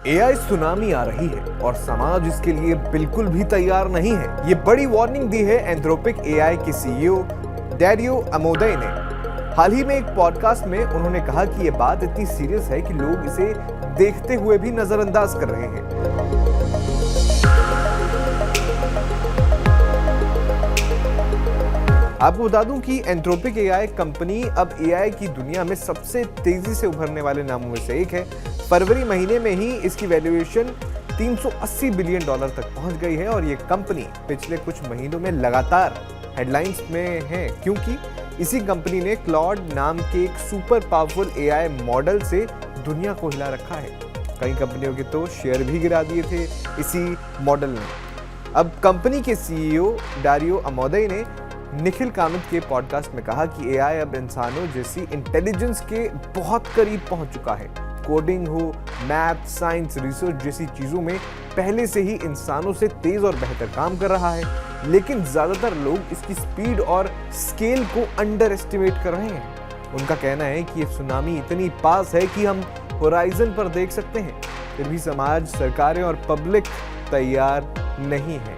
AI tsunami आ रही है और समाज इसके लिए बिल्कुल भी तैयार नहीं है। ये बड़ी वार्निंग दी है एंथ्रोपिक एआई के सीईओ डैरियो अमोदई ने। हाल ही में एक पॉडकास्ट में उन्होंने कहा कि ये बात इतनी सीरियस है कि लोग इसे देखते हुए भी नजरअंदाज कर रहे हैं। आपको बता दूं कि एंथ्रोपिक एआई कंपनी अब एआई की दुनिया में सबसे तेजी से उभरने वाले नामों में से एक है। फरवरी महीने में ही इसकी वैल्यूएशन $380 बिलियन तक पहुंच गई है और ये कंपनी पिछले कुछ महीनों में लगातार हेडलाइंस में है, क्योंकि इसी कंपनी ने क्लॉड नाम के एक सुपर पावरफुल एआई मॉडल से दुनिया को हिला रखा है। कई कंपनियों के तो शेयर भी गिरा दिए थे इसी मॉडल ने। अब कंपनी के सीईओ डैरियो अमोदई ने निखिल कामत के पॉडकास्ट में कहा कि एआई अब इंसानों जैसी इंटेलिजेंस के बहुत करीब पहुंच चुका है। कोडिंग हो, मैथ, साइंस, रिसर्च जैसी चीजों में पहले से ही इंसानों से तेज और बेहतर काम कर रहा है, लेकिन ज्यादातर लोग इसकी स्पीड और स्केल को अंडर एस्टिमेट कर रहे हैं। उनका कहना है कि ये सुनामी इतनी पास है कि हम होराइजन पर देख सकते हैं, फिर भी समाज, सरकारें और पब्लिक तैयार नहीं है।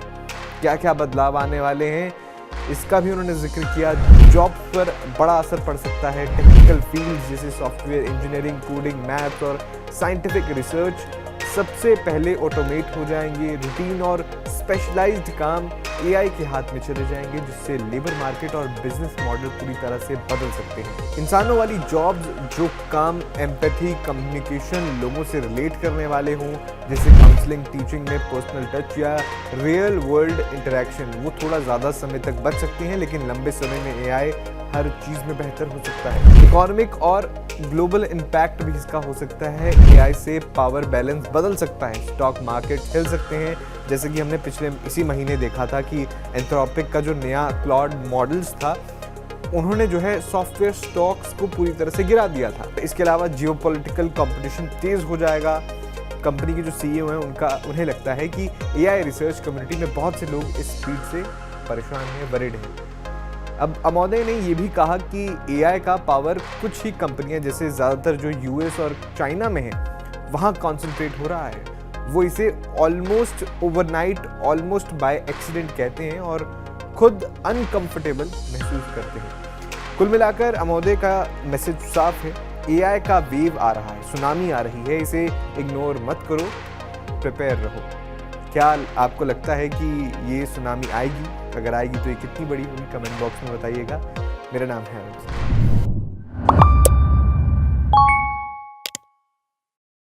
क्या क्या बदलाव आने वाले हैं इसका भी उन्होंने जिक्र किया। जॉब पर बड़ा असर पड़ सकता है। टेक्निकल फील्ड्स जैसे सॉफ्टवेयर इंजीनियरिंग, कोडिंग, मैथ और साइंटिफिक रिसर्च सबसे पहले ऑटोमेट हो जाएंगे। रूटीन और स्पेशलाइज्ड काम एआई के हाथ में चले जाएंगे, जिससे लेबर मार्केट और बिजनेस मॉडल पूरी तरह से बदल सकते हैं। इंसानों वाली जॉब्स, जो काम एम्पैथी, कम्युनिकेशन, लोगों से रिलेट करने वाले हों, जैसे काउंसलिंग, टीचिंग में पर्सनल टच या रियल वर्ल्ड इंटरेक्शन, वो थोड़ा ज़्यादा समय तक बच सकती हैं, लेकिन लंबे समय में एआई हर चीज़ में बेहतर हो सकता है। इकोनॉमिक और ग्लोबल इम्पैक्ट भी इसका हो सकता है। एआई से पावर बैलेंस बदल सकता है, स्टॉक मार्केट हिल सकते हैं, जैसे कि हमने पिछले इसी महीने देखा था कि एंथ्रोपिक का जो नया क्लॉड मॉडल्स था, उन्होंने जो है सॉफ्टवेयर स्टॉक्स को पूरी तरह से गिरा दिया था। इसके अलावा जियोपॉलिटिकल कंपटीशन तेज हो जाएगा। कंपनी के जो सीईओ हैं उन्हें लगता है कि एआई रिसर्च कम्युनिटी में बहुत से लोग इस स्पीड से परेशान हैं, वरीड हैं। अब अमोदई ने ये भी कहा कि एआई का पावर कुछ ही कंपनियां, जैसे ज़्यादातर जो यूएस और चाइना में है, वहाँ कॉन्सेंट्रेट हो रहा है। वो इसे almost overnight, almost by accident कहते हैं और खुद अनकंफर्टेबल महसूस करते हैं। कुल मिलाकर अमोदई का मैसेज साफ है, एआई का वेव आ रहा है, सुनामी आ रही है, इसे इग्नोर मत करो, प्रिपेयर रहो। क्या आपको लगता है कि ये सुनामी आएगी? अगर आएगी तो ये कितनी बड़ी होगी? कमेंट बॉक्स में बताइएगा। मेरा नाम है